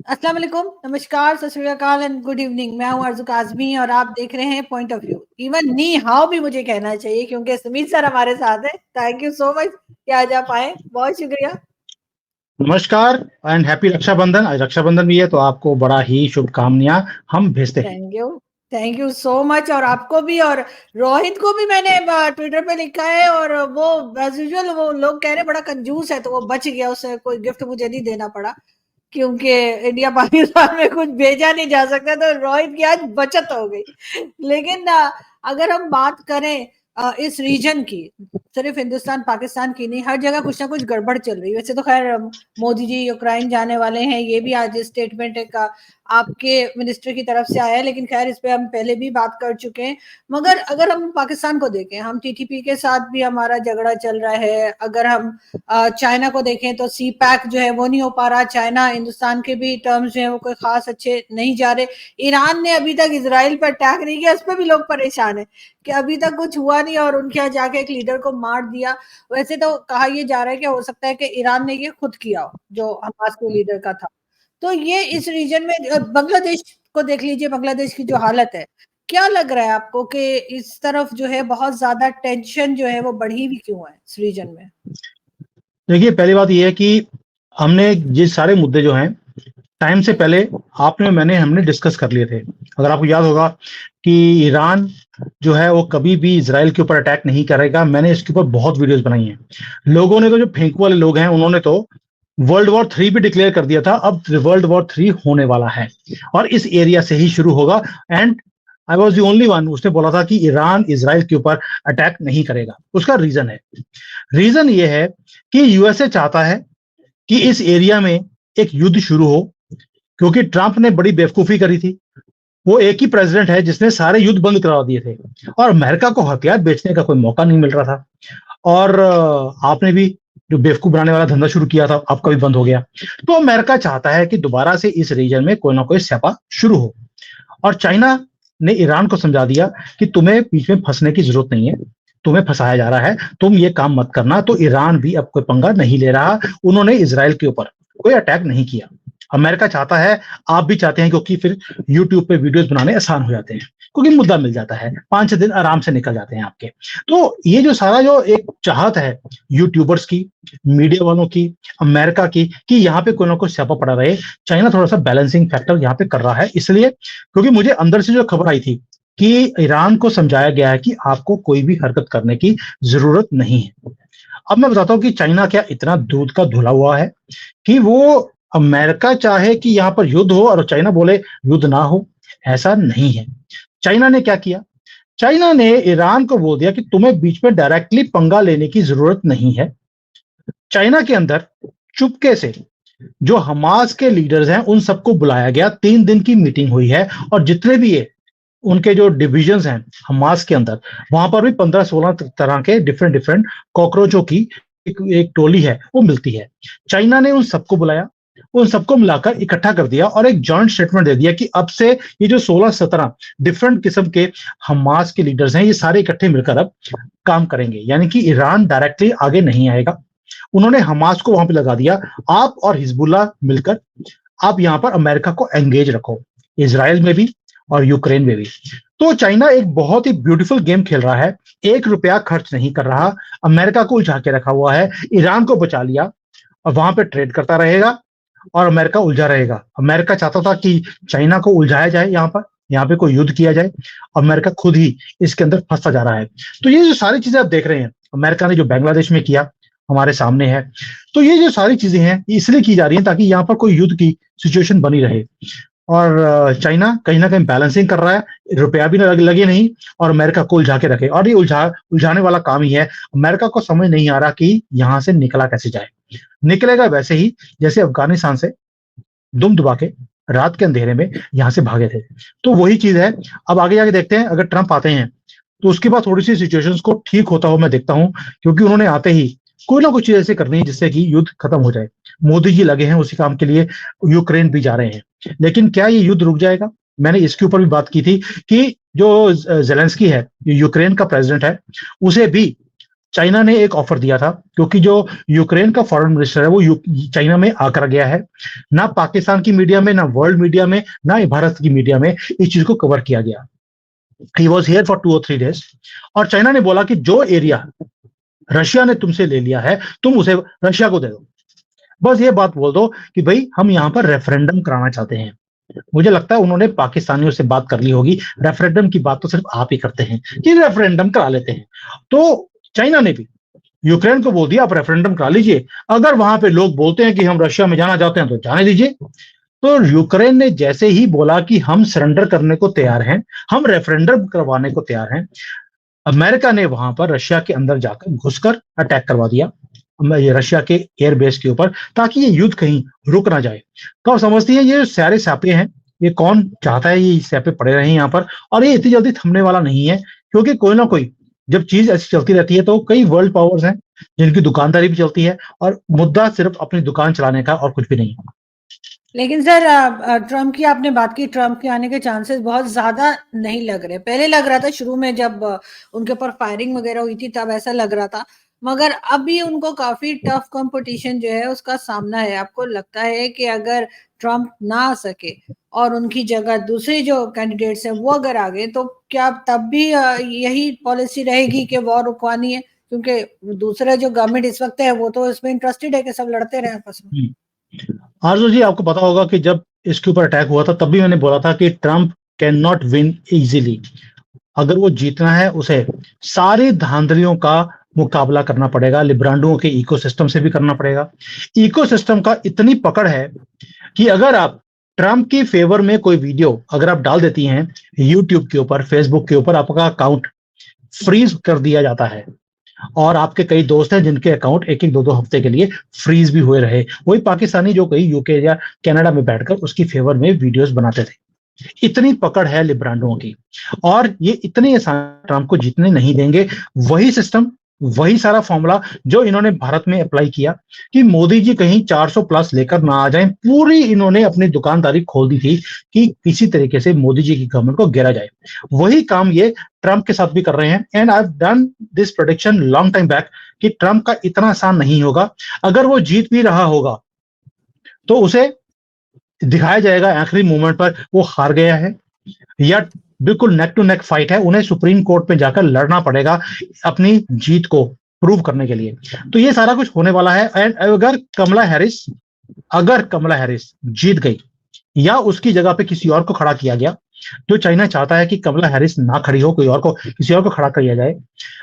अस्सलाम वालेकुम, नमस्कार, सत श्री अकाल एंड गुड इवनिंग। मैं हूं अर्जुक आजमी और आप देख रहे हैं point of view. Even knee how भी मुझे कहना चाहिए क्योंकि सुमीत सर हमारे साथ है। थैंक यू सो मच कि आज आप आए, बहुत शुक्रिया। नमस्कार एंड हैप्पी रक्षाबंधन। आज रक्षाबंधन भी है तो आपको बड़ा ही शुभकामनाएं हम भेजते हैं। Thank you so much. और आपको भी, और रोहित को भी मैंने ट्विटर पे लिखा है और वो एज यूजुअल वो लोग कह रहे बड़ा कंजूस है तो वो बच गया, उसे कोई गिफ्ट मुझे नहीं देना पड़ा क्योंकि इंडिया पाकिस्तान में कुछ भेजा नहीं जा सकता, तो रोहित की आज बचत हो गई। लेकिन अगर हम बात करें इस रीजन की, सिर्फ हिंदुस्तान पाकिस्तान की नहीं, हर जगह कुछ ना कुछ गड़बड़ चल रही है। वैसे तो खैर मोदी जी यूक्रेन जाने वाले हैं, ये भी आज स्टेटमेंट एक आपके मिनिस्टर की तरफ से आया है, लेकिन खैर इस पे हम पहले भी बात कर चुके हैं। मगर अगर हम पाकिस्तान को देखें, हम टीटीपी के साथ भी हमारा झगड़ा चल रहा है। अगर हम चाइना को देखें तो सी पैक जो है वो नहीं हो पा रहा। चाइना हिंदुस्तान के भी टर्म्स जो है वो कोई खास अच्छे नहीं जा रहे। ईरान ने अभी तक इसराइल पर अटैक नहीं किया, उस पर भी लोग परेशान है कि अभी तक कुछ हुआ नहीं और उनके यहाँ जाके एक लीडर को मार दिया। वैसे तो कहा यह जा रहा है कि हो सकता है कि ईरान ने ये खुद किया हो, जो हमास के लीडर का था। तो ये इस रीजन में बांग्लादेश को देख लीजिए, बांग्लादेश की जो हालत है, क्या लग रहा है आपको कि इस तरफ जो है बहुत ज्यादा टेंशन जो है वो बढ़ी भी क्यों है इस रीजन में? देखिए, पहली बात यह है कि हमने ये सारे मुद्दे जो हैं टाइम से पहले आपने मैंने हमने डिस्कस कर लिए थे। अगर आपको याद होगा कि ईरान जो है वो कभी भी इजराइल के ऊपर अटैक नहीं करेगा। मैंने इसके ऊपर बहुत वीडियोस बनाई हैं। लोगों ने तो, जो फेंकू वाले लोग हैं, उन्होंने तो वर्ल्ड वॉर 3 भी डिक्लेयर कर दिया था। अब वर्ल्ड वॉर 3 होने वाला है और इस एरिया से ही शुरू होगा। And I was the only one, उसने बोला था कि ईरान इजराइल के ऊपर अटैक नहीं करेगा। उसका रीजन ये है कि यूएसए चाहता है कि इस एरिया में एक युद्ध शुरू हो, क्योंकि ट्रंप ने बड़ी बेवकूफी करी थी। वो एक ही प्रेसिडेंट है जिसने सारे युद्ध बंद करा दिए थे और अमेरिका को हथियार बेचने का कोई मौका नहीं मिल रहा था। और आपने भी जो बेवकूफ बनाने वाला धंधा शुरू किया था, आपका भी बंद हो गया। तो अमेरिका चाहता है कि दोबारा से इस रीजन में कोई ना कोई स्यापा शुरू हो। और चाइना ने ईरान को समझा दिया कि तुम्हें बीच में फंसने की जरूरत नहीं है, तुम्हें फंसाया जा रहा है, तुम ये काम मत करना। तो ईरान भी अब कोई पंगा नहीं ले रहा। उन्होंने इजराइल के ऊपर कोई अटैक नहीं किया। अमेरिका चाहता है, आप भी चाहते हैं, क्योंकि फिर यूट्यूब पे वीडियोस बनाने आसान हो जाते हैं, क्योंकि मुद्दा मिल जाता है, 5-6 दिन आराम से निकल जाते हैं आपके। तो ये जो सारा जो एक चाहत है यूट्यूबर्स की, मीडिया वालों की, अमेरिका की, कि यहाँ पे कोई ना कोई स्यापा पड़ा रहे, चाइना थोड़ा सा बैलेंसिंग फैक्टर यहाँ पे कर रहा है। इसलिए क्योंकि मुझे अंदर से जो खबर आई थी कि ईरान को समझाया गया है कि आपको कोई भी हरकत करने की जरूरत नहीं है। अब मैं बताता हूं कि चाइना क्या इतना दूध का धुला हुआ है कि वो अमेरिका चाहे कि यहां पर युद्ध हो और चाइना बोले युद्ध ना हो। ऐसा नहीं है। चाइना ने क्या किया? चाइना ने ईरान को बोल दिया कि तुम्हें बीच में डायरेक्टली पंगा लेने की जरूरत नहीं है। चाइना के अंदर चुपके से जो हमास के लीडर्स हैं उन सबको बुलाया गया, 3 दिन की मीटिंग हुई है। और जितने भी ये उनके जो डिविजन्स हैं हमास के अंदर, वहां पर भी 15-16 तरह के डिफरेंट कॉकरोचों की एक टोली है, वो मिलती है। चाइना ने उन सबको बुलाया, उन सबको मिलाकर इकट्ठा कर दिया और एक जॉइंट स्टेटमेंट दे दिया कि अब से ये जो 16-17 डिफरेंट किस्म के हमास के लीडर्स हैं, ये सारे इकट्ठे मिलकर अब काम करेंगे। यानी कि ईरान डायरेक्टली आगे नहीं आएगा। उन्होंने हमास को वहां पे लगा दिया। आप और हिजबुल्लाह मिलकर आप यहां पर अमेरिका को एंगेज रखो, इजराइल में भी और यूक्रेन में भी। तो चाइना एक बहुत ही ब्यूटीफुल गेम खेल रहा है। 1 रुपया खर्च नहीं कर रहा, अमेरिका को उलझा के रखा हुआ है, ईरान को बचा लिया और वहां पे ट्रेड करता रहेगा और अमेरिका उलझा रहेगा। अमेरिका चाहता था कि चाइना को उलझाया जाए, यहाँ पे कोई युद्ध किया जाए। अमेरिका खुद ही इसके अंदर फंसता जा रहा है। तो ये जो सारी चीजें आप देख रहे हैं, अमेरिका ने जो बांग्लादेश में किया हमारे सामने है। तो ये जो सारी चीजें हैं इसलिए की जा रही हैं ताकि यहाँ पर कोई युद्ध की सिचुएशन बनी रहे। और चाइना कहीं ना कहीं बैलेंसिंग कर रहा है, रुपया भी लगे नहीं और अमेरिका को उलझा के रखे। और ये उलझाने वाला काम ही है। अमेरिका को समझ नहीं आ रहा कि यहां से निकला कैसे जाए। निकलेगा वैसे ही जैसे अफगानिस्तान से दुम दुबा के रात के अंधेरे में यहां से भागे थे। तो वही चीज है। अब आगे जाके देखते हैं, अगर ट्रंप आते हैं तो उसके बाद थोड़ी सी सिचुएशंस को ठीक होता हुआ मैं देखता हूं, क्योंकि उन्होंने आते ही कोई ना कुछ चीज ऐसे करनी है जिससे कि युद्ध खत्म हो जाए। मोदी जी लगे हैं उसी काम के लिए, यूक्रेन भी जा रहे हैं। लेकिन क्या ये युद्ध रुक जाएगा? मैंने इसके ऊपर भी बात की थी कि जो जेलेंस्की है, यूक्रेन का प्रेसिडेंट है, उसे भी चाइना ने एक ऑफर दिया था, क्योंकि जो यूक्रेन का फॉरेन मिनिस्टर है वो चाइना में आकर गया है। ना पाकिस्तान की मीडिया में, ना वर्ल्ड मीडिया में, ना भारत की मीडिया में इस चीज को कवर किया गया। ही वॉज हियर फॉर 2 और 3 days। और चाइना ने बोला कि जो एरिया रशिया ने तुमसे ले लिया है तुम उसे रशिया को दे दो। बस ये बात बोल दो कि भाई हम यहाँ पर रेफरेंडम कराना चाहते हैं। मुझे लगता है उन्होंने पाकिस्तानियों से बात कर ली होगी, रेफरेंडम की बात तो सिर्फ आप ही करते हैं कि रेफरेंडम करा लेते हैं। तो चाइना ने भी यूक्रेन को बोल दिया आप रेफरेंडम करा लीजिए, अगर वहां पे लोग बोलते हैं कि हम रशिया में जाना चाहते हैं तो जाने दीजिए। तो यूक्रेन ने जैसे ही बोला कि हम सरेंडर करने को तैयार हैं, हम रेफरेंडम करवाने को तैयार हैं, अमेरिका ने वहां पर रशिया के अंदर जाकर घुसकर अटैक करवा दिया ये रशिया के एयरबेस के ऊपर, ताकि ये युद्ध कहीं रुक ना जाए। तो आप समझती हैं ये सारे स्यापे हैं, ये कौन चाहता है ये स्यापे पड़े रहे यहाँ पर, और ये इतनी जल्दी थमने वाला नहीं है, क्योंकि कोई ना कोई जब चीज ऐसी चलती रहती है तो कई वर्ल्ड पावर्स हैं जिनकी दुकानदारी भी चलती है, और मुद्दा सिर्फ अपनी दुकान चलाने का और कुछ भी नहीं। लेकिन सर ट्रम्प की आपने बात की, ट्रम्प के आने के चांसेस बहुत ज्यादा नहीं लग रहे। पहले लग रहा था शुरू में जब उनके ऊपर फायरिंग वगैरह हुई थी तब ऐसा लग रहा था, मगर अभी उनको काफी टफ कंपटीशन जो है उसका सामना है। आपको लगता है कि अगर ट्रम्प ना आ सके और उनकी जगह दूसरे जो कैंडिडेट्स हैं वो अगर आ गए तो क्या तब भी यही पॉलिसी रहेगी कि वॉर रुकवानी है? क्योंकि दूसरा जो गवर्नमेंट इस वक्त है वो तो इसमें इंटरेस्टेड है कि सब लड़ते रहे आपस में। आरजू जी, आपको पता होगा कि जब इसके ऊपर अटैक हुआ था तब भी मैंने बोला था कि Trump can not win easily. अगर वो जीतना है उसे सारी धांधलियों का मुकाबला करना पड़ेगा, लिब्रांडुओं के इकोसिस्टम से भी करना पड़ेगा। इकोसिस्टम का इतनी पकड़ है कि अगर आप ट्रम्प की फेवर में कोई वीडियो अगर आप डाल देती हैं यूट्यूब के ऊपर, फेसबुक के ऊपर, आपका अकाउंट फ्रीज कर दिया जाता है। और आपके कई दोस्त हैं जिनके अकाउंट 1-1, 2-2 हफ्ते के लिए फ्रीज भी हुए रहे, वही पाकिस्तानी जो कहीं यूके या कनाडा में बैठकर उसकी फेवर में वीडियोस बनाते थे। इतनी पकड़ है लिब्रांडों की, और ये इतने आसान ट्रम्प को जीतने नहीं देंगे। वही सिस्टम, वही सारा फॉर्मूला जो इन्होंने भारत में अप्लाई किया कि मोदी जी कहीं 400 प्लस लेकर ना आ जाएं, पूरी इन्होंने अपनी दुकानदारी खोल दी थी कि किसी तरीके से मोदी जी की गवर्नमेंट को गिरा जाए। वही काम ये ट्रम्प के साथ भी कर रहे हैं। And I have done this prediction long time back कि ट्रम्प का इतना आसान नहीं होगा। अगर वो जीत भी रहा होगा तो उसे दिखाया जाएगा आखिरी मोमेंट पर वो हार गया है, या बिल्कुल नेक टू नेक फाइट है, उन्हें सुप्रीम कोर्ट में जाकर लड़ना पड़ेगा अपनी जीत को प्रूव करने के लिए। तो ये सारा कुछ होने वाला है। एंड अगर कमला हैरिस जीत गई या उसकी जगह पे किसी और को खड़ा किया गया, जो चाइना चाहता है कि कमला हैरिस ना खड़ी हो, कोई और को, किसी और को खड़ा किया जाए,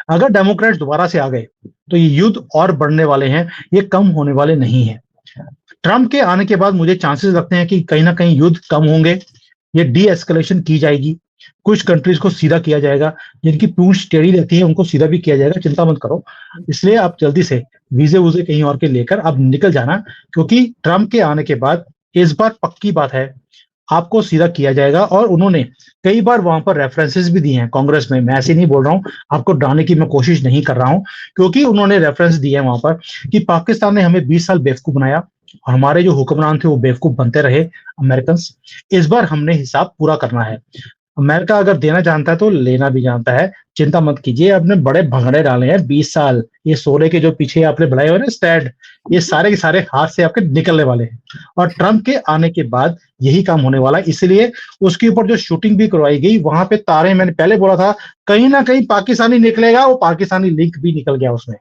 अगर डेमोक्रेट दोबारा से आ गए तो ये युद्ध और बढ़ने वाले हैं, ये कम होने वाले नहीं है। ट्रम्प के आने के बाद मुझे चांसेस लगते हैं कि कहीं ना कहीं युद्ध कम होंगे, ये डी एस्केलेशन की जाएगी, कुछ कंट्रीज को सीधा किया जाएगा, जिनकी पूंछ टेढ़ी रहती है उनको सीधा भी किया जाएगा, चिंता मत करो। इसलिए आप जल्दी से वीजे वूजे कहीं और के लेकर आप निकल जाना, क्योंकि ट्रम्प के आने के बाद इस बार पक्की बात है आपको सीधा किया जाएगा। और उन्होंने कई बार वहां पर रेफरेंसेस भी दिए हैं कांग्रेस में। मैं ऐसे नहीं बोल रहा हूं, आपको डराने की मैं कोशिश नहीं कर रहा हूं, क्योंकि उन्होंने रेफरेंस दिए हैं वहां पर कि पाकिस्तान ने हमें 20 साल बेवकूफ बनाया और हमारे जो हुक्मरान थे वो बेवकूफ बनते रहे अमेरिकन। इस बार हमने हिसाब पूरा करना है। अमेरिका अगर देना जानता है तो लेना भी जानता है, चिंता मत कीजिए। आपने बड़े भंगड़े डाले हैं 20 साल, ये सोने के जो पीछे आपने बनाए हुए ना स्टैंड, ये सारे के सारे हाथ से आपके निकलने वाले हैं। और ट्रम्प के आने के बाद यही काम होने वाला है, इसलिए उसके ऊपर जो शूटिंग भी करवाई गई वहां पे तारे, मैंने पहले बोला था कहीं ना कहीं पाकिस्तानी निकलेगा, वो पाकिस्तानी लिंक भी निकल गया उसमें।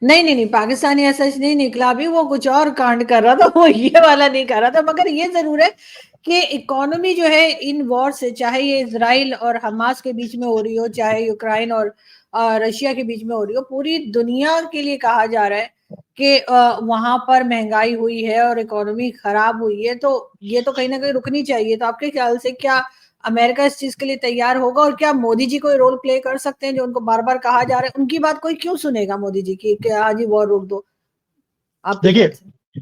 नहीं, पाकिस्तानी ऐसा नहीं निकला, अभी वो कुछ और कांड कर रहा था, वो ये वाला नहीं कर रहा था। मगर ये जरूर है कि इकोनॉमी जो है इन वॉर से, चाहे ये इजराइल और हमास के बीच में हो रही हो, चाहे यूक्रेन और रशिया के बीच में हो रही हो, पूरी दुनिया के लिए कहा जा रहा है कि वहां पर महंगाई हुई है और इकोनॉमी खराब हुई है, तो ये तो कहीं ना कहीं रुकनी चाहिए। तो आपके ख्याल से क्या अमेरिका इस चीज के लिए तैयार होगा, और क्या मोदी जी कोई रोल प्ले कर सकते हैं? जो उनको बार बार कहा जा रहा है, उनकी बात कोई क्यों सुनेगा मोदी जी की कि हाँ जी वॉर रोक दो? आपके देखिए, ख्याल से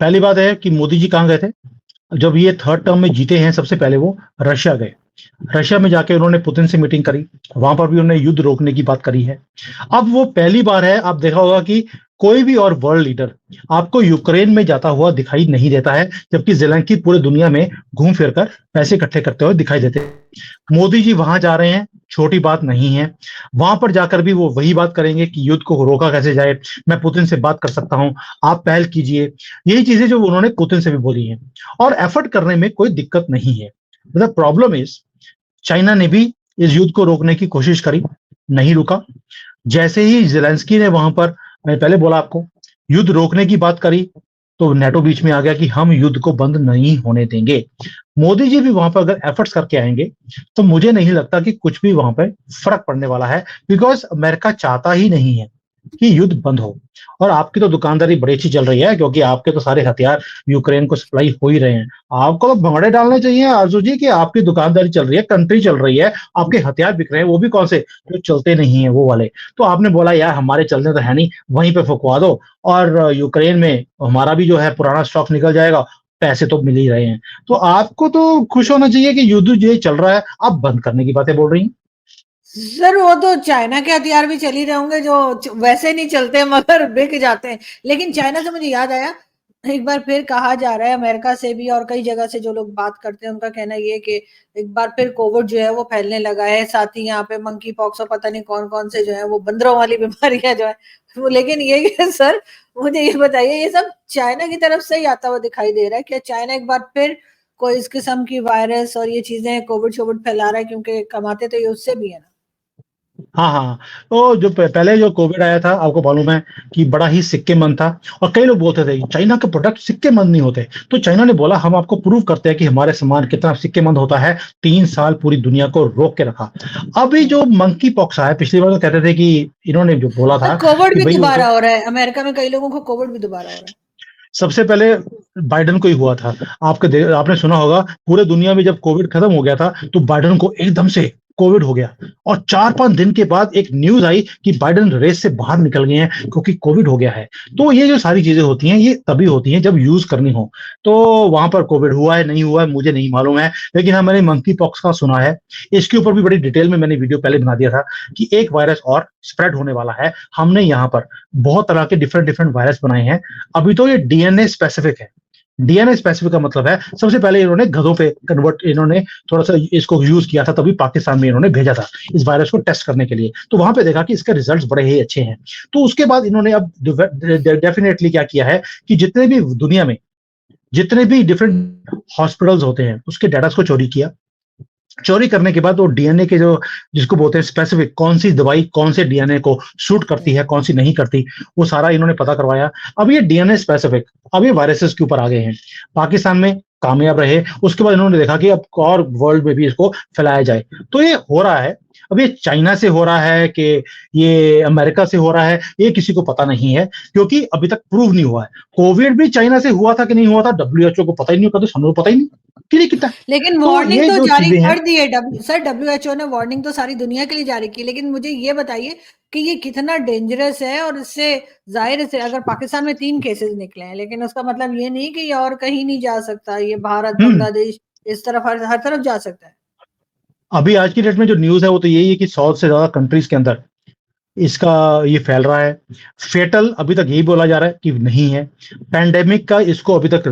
पहली बात है कि मोदी जी कहाँ गए थे जब ये थर्ड टर्म में जीते हैं? सबसे पहले वो रशिया गए। रशिया में जाके उन्होंने पुतिन से मीटिंग करी, वहां पर भी उन्होंने युद्ध रोकने की बात करी है। अब वो पहली बार है, आप देखा होगा कि कोई भी और वर्ल्ड लीडर आपको यूक्रेन में जाता हुआ दिखाई नहीं देता है, जबकि ज़ेलेंस्की पूरे दुनिया में घूम फिर कर पैसे इकट्ठे करते हुए दिखाई देते हैं। मोदी जी वहां जा रहे हैं, छोटी बात नहीं है। वहां पर जाकर भी वो वही बात करेंगे कि युद्ध को रोका कैसे जाए, मैं पुतिन से बात कर सकता हूं, आप पहल कीजिए। यही चीजें जो उन्होंने पुतिन से भी बोली हैं, और एफर्ट करने में कोई दिक्कत नहीं है। मतलब प्रॉब्लम इज, चाइना ने भी इस युद्ध को रोकने की कोशिश करी, नहीं रुका। जैसे ही ज़ेलेंस्की ने वहां पर, मैं पहले बोला आपको, युद्ध रोकने की बात करी, तो नेटो बीच में आ गया कि हम युद्ध को बंद नहीं होने देंगे। मोदी जी भी वहां पर अगर एफर्ट्स करके आएंगे तो मुझे नहीं लगता कि कुछ भी वहां पर फर्क पड़ने वाला है, बिकॉज अमेरिका चाहता ही नहीं है कि युद्ध बंद हो। और आपकी तो दुकानदारी बड़ी अच्छी चल रही है, क्योंकि आपके तो सारे हथियार यूक्रेन को सप्लाई हो ही रहे हैं। आपको तो भंगड़े डालने चाहिए आरजू जी कि आपकी दुकानदारी चल रही है, कंट्री चल रही है, आपके हथियार बिक रहे हैं, वो भी कौन से, जो चलते नहीं है वो वाले। तो आपने बोला यार हमारे चलने तो है नहीं, वहीं पे फुकवा दो, और यूक्रेन में हमारा भी जो है पुराना स्टॉक निकल जाएगा, पैसे तो मिल ही रहे हैं। तो आपको तो खुश होना चाहिए कि युद्ध जो चल रहा है, आप बंद करने की बातें बोल रही हैं। सर वो तो चाइना के हथियार भी चल ही रहे होंगे जो वैसे नहीं चलते मगर बिक जाते हैं। लेकिन चाइना से मुझे याद आया, एक बार फिर कहा जा रहा है अमेरिका से भी और कई जगह से जो लोग बात करते हैं उनका कहना ये है कि एक बार फिर कोविड जो है वो फैलने लगा है। साथ ही यहाँ पे मंकी पॉक्स और पता नहीं कौन कौन से जो है वो बंदरों वाली बीमारियां जो है वो। लेकिन ये सर मुझे ये बताइए, ये सब चाइना की तरफ से ही आता हुआ दिखाई दे रहा है? क्या चाइना एक बार फिर कोई इस किस्म की वायरस और ये चीजें कोविड शोविड फैला रहा है? क्योंकि कमाते तो ये उससे भी है ना। हाँ हाँ, तो जो पहले जो कोविड आया था, आपको मालूम है कि बड़ा ही सिक्केमंद था, और कई लोग बोलते थे चाइना के प्रोडक्ट सिक्केमंद नहीं होते। तो चाइना ने बोला हम आपको प्रूव करते हैं कि हमारे सामान कितना सिक्केमंद होता है। 3 साल पूरी दुनिया को रोक के रखा। अभी जो मंकी पॉक्स आया, पिछली बार तो कहते थे कि इन्होंने जो बोला था कोविड कि भी भाई दोबारा हो रहा है अमेरिका में, कई लोगों को कोविड भी दोबारा हो रहा है। सबसे पहले बाइडन को ही हुआ था। आपने सुना होगा पूरे दुनिया में जब कोविड खत्म हो गया था तो बाइडन को एकदम से कोविड हो गया, और 4-5 दिन के बाद एक न्यूज आई कि बाइडन रेस से बाहर निकल गए हैं क्योंकि कोविड हो गया है। तो ये जो सारी चीजें होती हैं ये तभी होती हैं जब यूज करनी हो। तो वहां पर कोविड हुआ है नहीं हुआ है मुझे नहीं मालूम है, लेकिन हाँ मैंने मंकी पॉक्स का सुना है। इसके ऊपर भी बड़ी डिटेल में मैंने वीडियो पहले बना दिया था कि एक वायरस और स्प्रेड होने वाला है। हमने यहाँ पर बहुत तरह के डिफरेंट डिफरेंट वायरस बनाए हैं। अभी तो ये डीएनए स्पेसिफिक है। डीएनए स्पेसिफिक का मतलब है, सबसे पहले इन्होंने गधों पे कन्वर्ट, इन्होंने थोड़ा सा इसको यूज किया था, तभी पाकिस्तान में इन्होंने भेजा था इस वायरस को टेस्ट करने के लिए। तो वहां पे देखा कि इसके रिजल्ट्स बड़े ही अच्छे हैं। तो उसके बाद इन्होंने अब डेफिनेटली क्या किया है कि जितने भी दुनिया में जितने भी डिफरेंट हॉस्पिटल्स होते हैं उसके डाटा को चोरी किया। चोरी करने के बाद वो डीएनए के जो, जिसको बोलते हैं स्पेसिफिक, कौन सी दवाई कौन से डीएनए को सूट करती है कौन सी नहीं करती, वो सारा इन्होंने पता करवाया। अब ये डीएनए स्पेसिफिक अब ये वायरसेस के ऊपर आ गए हैं। पाकिस्तान में कामयाब रहे, उसके बाद इन्होंने देखा कि अब और वर्ल्ड में भी इसको फैलाया जाए। तो ये हो रहा है। अब ये चाइना से हो रहा है कि ये अमेरिका से हो रहा है, ये किसी को पता नहीं है, क्योंकि अभी तक प्रूव नहीं हुआ है। कोविड भी चाइना से हुआ था कि नहीं हुआ था, डब्ल्यूएचओ को पता ही नहीं होगा, तो हमें पता ही नहीं क्लियर कितना। लेकिन तो वार्निंग ये तो जो जारी चीजें हैं, कर दी है सर, डब्ल्यूएचओ ने वार्निंग तो सारी दुनिया के लिए जारी की। लेकिन मुझे ये बताइए कि ये कितना डेंजरस है, और इससे जाहिर से अगर पाकिस्तान में 3 केसेस निकले हैं, लेकिन उसका मतलब ये नहीं कि ये और कहीं नहीं जा सकता, ये भारत हम्म बांग्लादेश इस तरफ हर तरफ जा सकता है। अभी आज की डेट में जो न्यूज है वो तो यही है कि 100 से ज्यादा कंट्रीज के अंदर इसका ये फैल रहा है। फेटल अभी तक यही बोला जा रहा है कि नहीं है। पैंडेमिक का इसको अभी तक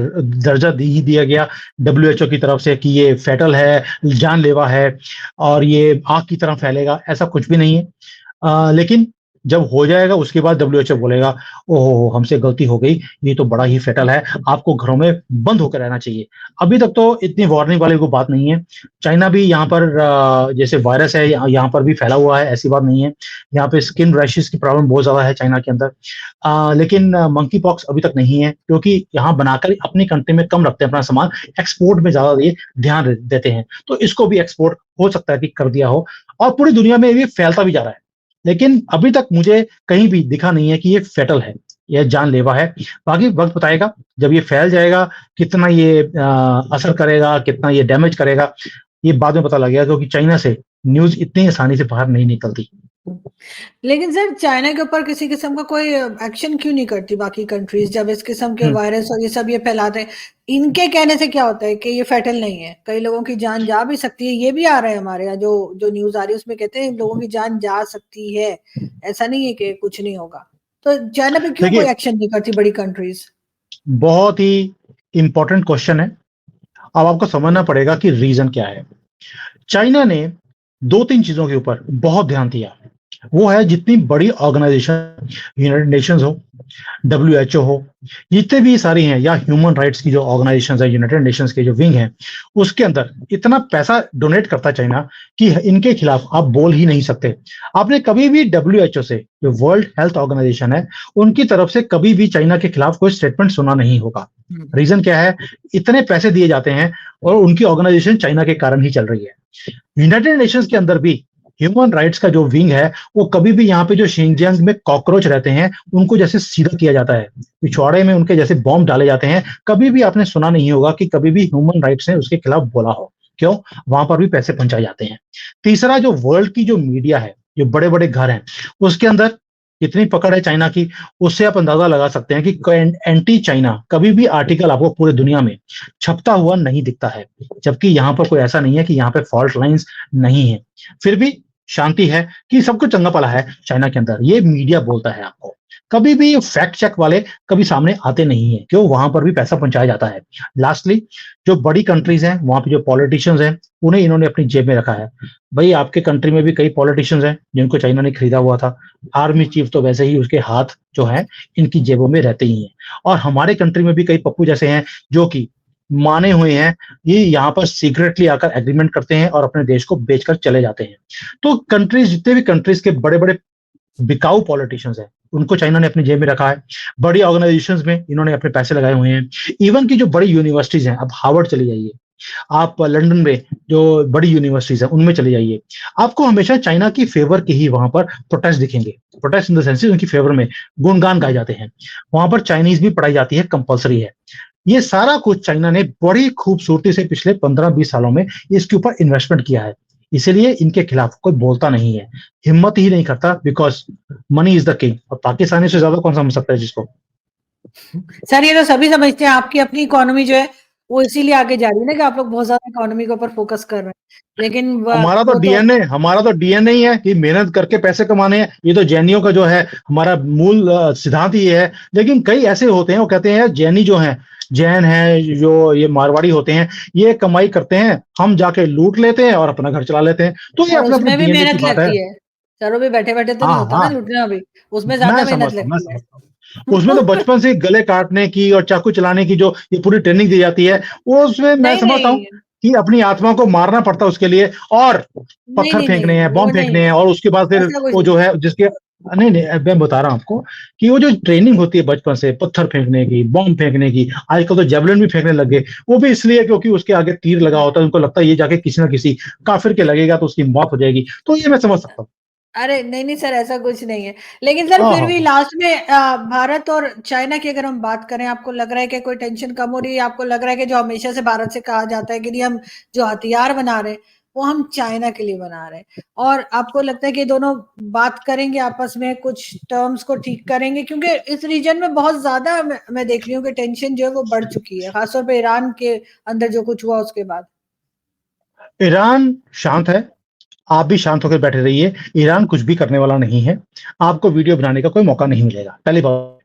दर्जा दी ही दिया गया डब्ल्यूएचओ की तरफ से कि ये फेटल है, जानलेवा है, और ये आग की तरह फैलेगा, ऐसा कुछ भी नहीं है। लेकिन जब हो जाएगा उसके बाद डब्ल्यूएचओ बोलेगा ओहो हमसे गलती हो गई, ये तो बड़ा ही फेटल है, आपको घरों में बंद होकर रहना चाहिए। अभी तक तो इतनी वार्निंग वाली कोई बात नहीं है। चाइना भी यहाँ पर जैसे वायरस है यहाँ पर भी फैला हुआ है, ऐसी बात नहीं है। यहाँ पे स्किन रैशेस की प्रॉब्लम बहुत ज्यादा है चाइना के अंदर। लेकिन मंकी पॉक्स अभी तक नहीं है, क्योंकि यहाँ बनाकर अपनी कंट्री में कम रखते हैं अपना सामान, एक्सपोर्ट में ज्यादा ये ध्यान देते हैं। तो इसको भी एक्सपोर्ट हो सकता है कि कर दिया हो, और पूरी दुनिया में ये फैलता भी जा रहा है। लेकिन अभी तक मुझे कहीं भी दिखा नहीं है कि ये फेटल है, यह जानलेवा है। बाकी वक्त बताएगा जब ये फैल जाएगा, कितना ये असर करेगा, कितना ये डैमेज करेगा, ये बाद में पता लगेगा, क्योंकि चाइना से न्यूज इतनी आसानी से बाहर नहीं निकलती। लेकिन सर चाइना के ऊपर किसी किस्म का कोई एक्शन क्यों नहीं करती बाकी कंट्रीज, जब इस किस्म के वायरस और ये सब ये फैलाते हैं? इनके कहने से क्या होता है कि ये फैटल नहीं है, कई लोगों की जान जा भी सकती है, ये भी आ रहा है हमारे यहाँ, जो जो न्यूज आ रही है उसमें कहते हैं लोगों की जान जा सकती है, ऐसा नहीं है कि कुछ नहीं होगा। तो चाइना पे क्यों कोई देखिए, एक्शन नहीं करती बड़ी कंट्रीज? बहुत ही इंपॉर्टेंट क्वेश्चन है। अब आपको समझना पड़ेगा कि रीजन क्या है। चाइना ने दो तीन चीजों के ऊपर बहुत ध्यान दिया। वो है जितनी बड़ी ऑर्गेनाइजेशन, यूनाइटेड नेशंस हो, WHO हो, जितने भी सारी हैं, या ह्यूमन राइट्स की जो ऑर्गेनाइजेशन है, यूनाइटेड नेशंस के जो विंग हैं, उसके अंदर इतना पैसा डोनेट करता है चाइना कि इनके खिलाफ आप बोल ही नहीं सकते। आपने कभी भी WHO से, जो वर्ल्ड हेल्थ ऑर्गेनाइजेशन है, उनकी तरफ से कभी भी चाइना के खिलाफ कोई स्टेटमेंट सुना नहीं होगा। रीजन क्या है? इतने पैसे दिए जाते हैं और उनकी ऑर्गेनाइजेशन चाइना के कारण ही चल रही है। यूनाइटेड नेशंस के अंदर भी ह्यूमन राइट्स का जो विंग है, वो कभी भी यहाँ पे जो शिनजियांग में कॉकरोच रहते हैं उनको जैसे सीधा किया जाता है, पिछवाड़े में उनके जैसे बॉम्ब डाले जाते हैं। कभी भी आपने सुना नहीं होगा कि कभी भी ह्यूमन राइट्स ने उसके खिलाफ बोला हो। क्यों? वहां पर भी पैसे पहुंचाए जाते हैं। तीसरा, जो वर्ल्ड की जो मीडिया है, जो बड़े बड़े घर हैं, उसके अंदर इतनी पकड़ है चाइना की, उससे आप अंदाजा लगा सकते हैं कि एंटी चाइना कभी भी आर्टिकल आपको पूरे दुनिया में छपता हुआ नहीं दिखता है। जबकि यहाँ पर कोई ऐसा नहीं है कि यहाँ पे फॉल्ट लाइंस नहीं है, फिर भी शांति है कि सब कुछ चंगा पला है चाइना के अंदर। ये मीडिया बोलता है आपको, कभी भी फैक्ट चेक वाले कभी सामने आते नहीं है। क्यों? वहां पर भी पैसा पहुंचाया जाता है। लास्टली, जो बड़ी कंट्रीज हैं, वहां पे जो पॉलिटिशियंस हैं, उन्हें इन्होंने अपनी जेब में रखा है। भाई, आपके कंट्री में भी कई पॉलिटिशियंस हैं जिनको चाइना ने खरीदा हुआ था। आर्मी चीफ तो वैसे ही उसके हाथ जो है इनकी जेबों में रहते ही हैं। और हमारे कंट्री में भी कई पप्पू जैसे हैं जो कि माने हुए हैं, ये यहाँ पर सीक्रेटली आकर एग्रीमेंट करते हैं और अपने देश को बेचकर चले जाते हैं। तो कंट्रीज, जितने भी कंट्रीज के बड़े बड़े बिकाऊ पॉलिटिशियंस हैं, उनको चाइना ने अपनी जेब में रखा है। बड़ी ऑर्गेनाइजेशंस में इन्होंने अपने पैसे लगाए हुए हैं। इवन की जो बड़ी यूनिवर्सिटीज हैं, अब हार्वर्ड चली जाइए, आप लंदन में जो बड़ी यूनिवर्सिटीज हैं उनमें चले जाइए, आपको हमेशा चाइना की फेवर के ही वहां पर प्रोटेस्ट दिखेंगे। प्रोटेस्ट इन द सेंस, उनकी फेवर में गुणगान गाए जाते हैं। वहां पर चाइनीज भी पढ़ाई जाती है, कंपलसरी है। ये सारा कुछ चाइना ने बड़ी खूबसूरती से पिछले 15-20 सालों में इसके ऊपर इन्वेस्टमेंट किया है। इसीलिए इनके खिलाफ कोई बोलता नहीं है, हिम्मत ही नहीं करता, because money is the king. और पाकिस्तानी से ज्यादा कौन समझ सकता है जिसको? सर ये तो सभी समझते हैं, आपकी अपनी इकोनॉमी जो है वो इसीलिए आगे जा रही है ना कि आप लोग बहुत ज्यादा इकोनॉमी के ऊपर फोकस कर रहे हैं, लेकिन हमारा तो डीएनए ही है कि मेहनत करके पैसे कमाने हैं। ये तो जैनियों का जो है हमारा मूल सिद्धांत ही है। लेकिन कई ऐसे होते हैं, वो कहते हैं जैनी जो हैं, जैन है, जो ये मारवाड़ी होते हैं, ये कमाई करते हैं, हम जाके लूट लेते हैं और अपना घर चला लेते हैं। तो ये और अपने अपने उसमें भी डीएनए की मेहनत बात है। लगती है सर, वो भी बैठे बैठे तो नहीं हाँ होता ना हाँ, लूटना भी, उसमें ज्यादा मेहनत मैं लगती है। समझता हूँ। उसमें तो बचपन से गले काटने की और चाकू चलाने की जो ये पूरी ट्रेनिंग दी जाती है, वो उसमें मैं नहीं समझता हूँ नहीं कि अपनी आत्मा को मारना पड़ता है उसके लिए, और नहीं पत्थर नहीं फेंकने नहीं हैं, वो बॉम्ब फेंकने नहीं, हैं, और उसके बाद फिर ऐसा कुछ वो जो नहीं। है जिसके, नहीं नहीं, मैं बता रहा हूँ आपको कि वो जो ट्रेनिंग होती है बचपन से पत्थर फेंकने की, बॉम्ब फेंकने की, आजकल तो जेवलिन भी फेंकने लग गए। वो भी इसलिए क्योंकि उसके आगे तीर लगा होता है, उनको लगता है ये जाके किसी ना किसी काफिर के लगेगा तो उसकी मौत हो जाएगी। तो ये मैं समझ सकता हूँ। अरे नहीं नहीं सर, ऐसा कुछ नहीं है, लेकिन सर हाँ फिर हाँ भी लास्ट में भारत और चाइना की अगर हम बात करें, आपको लग रहा है कि कोई टेंशन कम हो रही है? आपको लग रहा है कि जो हमेशा से भारत से कहा जाता है कि नहीं हम जो हथियार बना रहे हैं वो हम चाइना के लिए बना रहे हैं, और आपको लगता है कि दोनों बात करेंगे आपस में, कुछ टर्म्स को ठीक करेंगे? क्योंकि इस रीजन में बहुत ज्यादा मैं देख रही हूँ कि टेंशन जो है वो बढ़ चुकी है, खासतौर पर ईरान के अंदर जो कुछ हुआ उसके बाद। ईरान शांत है, आप भी शांत होकर बैठे रहिए। ईरान कुछ भी करने वाला नहीं है, आपको वीडियो बनाने का कोई मौका नहीं मिलेगा, पहली बात।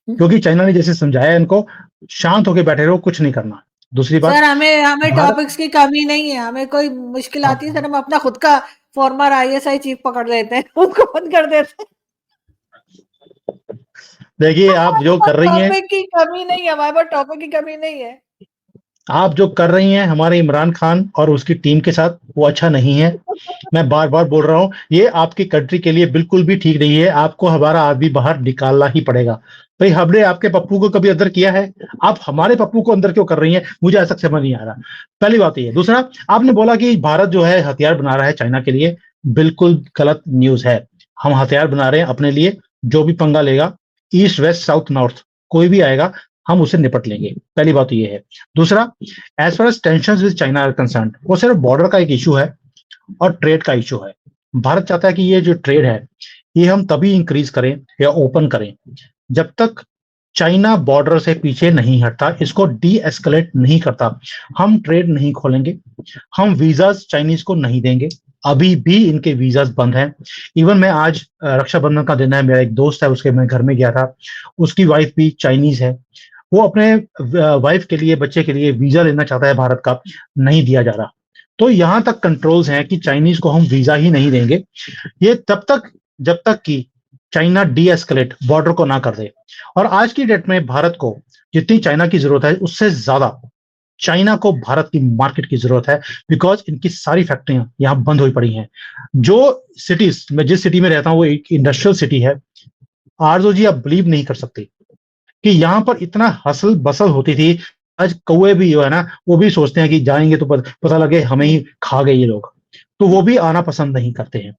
क्योंकि चाइना ने जैसे समझाया इनको, शांत होकर बैठे रहो, कुछ नहीं करना। दूसरी बात, सर हमें हमें भारत, टॉपिक्स की कमी नहीं है, हमें कोई मुश्किल आती है सर हम अपना खुद का फॉर्मर ISI चीफ पकड़ लेते हैं, उसको बंद कर देते हैं। देखिए आप हमारे जो पास कर रही हैं, टॉपिक की कमी नहीं है, हमारे पास टॉपिक की कमी नहीं है। आप जो कर रही हैं हमारे इमरान खान और उसकी टीम के साथ, वो अच्छा नहीं है। मैं बार बार बोल रहा हूं, ये आपकी कंट्री के लिए बिल्कुल भी ठीक नहीं है। आपको हमारा आदमी बाहर निकालना ही पड़ेगा। भाई, हमने आपके पप्पू को कभी अंदर किया है? आप हमारे पप्पू को अंदर क्यों कर रही हैं? मुझे ऐसा समझ नहीं आ रहा। पहली बात ये। दूसरा, आपने बोला कि भारत जो है हथियार बना रहा है चाइना के लिए, बिल्कुल गलत न्यूज है। हम हथियार बना रहे हैं अपने लिए। जो भी पंगा लेगा, ईस्ट वेस्ट साउथ नॉर्थ, कोई भी आएगा, हम उसे निपट लेंगे। पहली बात तो ये है। दूसरा, as far as tension with China are concern, वो सिर्फ बॉर्डर का एक इशू है और ट्रेड का इशू है। भारत चाहता है कि ये जो ट्रेड है ये हम तभी इंक्रीज करें या ओपन करें जब तक चाइना बॉर्डर से पीछे नहीं हटता, इसको डी एस्केलेट नहीं करता। हम ट्रेड नहीं खोलेंगे, हम वीजास चाइनीज को नहीं देंगे, अभी भी इनके वीजास बंद हैं। इवन मैं आज रक्षाबंधन का दिन है, मेरा एक दोस्त है, उसके मैं घर में गया था, उसकी वाइफ भी चाइनीज है, वो अपने वाइफ के लिए, बच्चे के लिए वीजा लेना चाहता है भारत का, नहीं दिया जा रहा। तो यहां तक कंट्रोल्स हैं कि चाइनीज को हम वीजा ही नहीं देंगे, ये तब तक जब तक कि चाइना डी एस्केलेट बॉर्डर को ना कर दे। और आज की डेट में भारत को जितनी चाइना की जरूरत है उससे ज्यादा चाइना को भारत की मार्केट की जरूरत है, बिकॉज इनकी सारी फैक्ट्रियां यहां बंद हुई पड़ी हैं। जो सिटीज, मैं जिस सिटी में रहता हूं वो एक इंडस्ट्रियल सिटी है, आरजो जी आप बिलीव नहीं कर सकते कि यहाँ पर इतना हसल बसल होती थी। आज कौए भी जो है ना, वो भी सोचते हैं कि जाएंगे तो पता लगे हमें ही खा गए ये लोग, तो वो भी आना पसंद नहीं करते हैं।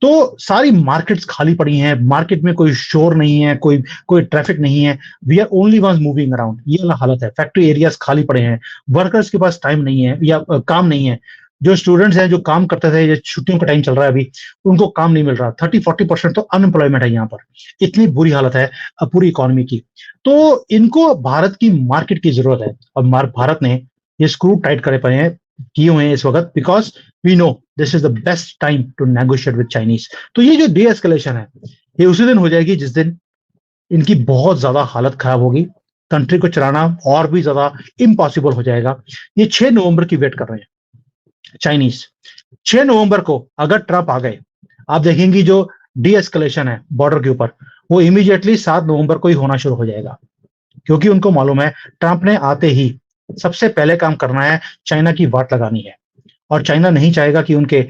तो सारी मार्केट्स खाली पड़ी हैं, मार्केट में कोई शोर नहीं है, कोई कोई ट्रैफिक नहीं है, we are only once moving around, ये वाला हालत है। फैक्ट्री एरियाज खाली पड़े हैं, वर्कर्स के पास टाइम नहीं है या काम नहीं है। जो स्टूडेंट्स हैं जो काम करते थे, ये छुट्टियों का टाइम चल रहा है अभी, उनको काम नहीं मिल रहा। 30-40% तो अनएम्प्लॉयमेंट है यहाँ पर, इतनी बुरी हालत है पूरी इकोनॉमी की। तो इनको भारत की मार्केट की जरूरत है, और भारत ने ये स्क्रू टाइट करे पड़े हैं, किए हुए हैं इस वक्त, because we know this is the best time to negotiate with Chinese. तो ये जो डी एस्केलेशन है, ये उसी दिन हो जाएगी जिस दिन इनकी बहुत ज्यादा हालत खराब होगी, कंट्री को चलाना और भी ज्यादा इम्पॉसिबल हो जाएगा। ये 6 नवंबर की वेट कर रहे हैं चाइनीज। 6 नवंबर को अगर ट्रंप आ गए, आप देखेंगे जो डी एस्केलेशन है बॉर्डर के ऊपर, वो इमीडिएटली 7 नवंबर को ही होना शुरू हो जाएगा, क्योंकि उनको मालूम है ट्रंप ने आते ही सबसे पहले काम करना है चाइना की वाट लगानी है। और चाइना नहीं चाहेगा कि उनके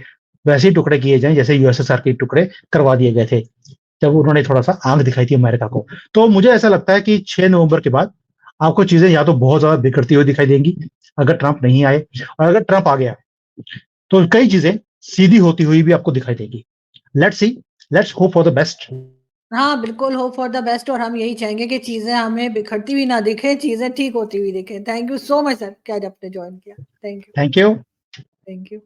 वैसे ही टुकड़े किए जाएं जैसे यूएसएसआर के टुकड़े करवा दिए गए थे जब उन्होंने थोड़ा सा आंख दिखाई थी अमेरिका को। तो मुझे ऐसा लगता है कि 6 नवंबर के बाद आपको चीजें या तो बहुत ज्यादा बिगड़ती हुई दिखाई देंगी अगर ट्रंप नहीं आए, और अगर ट्रंप आ गया तो कई चीजें सीधी होती हुई भी आपको दिखाई देगी। Let's see, let's hope for the best. हाँ, बिल्कुल होप फॉर द बेस्ट, और हम यही चाहेंगे कि चीजें हमें बिखरती हुई ना दिखे, चीजें ठीक होती हुई दिखे। Thank you so much sir कि आज आपने ज्वाइन किया। Thank you. Thank you. Thank you.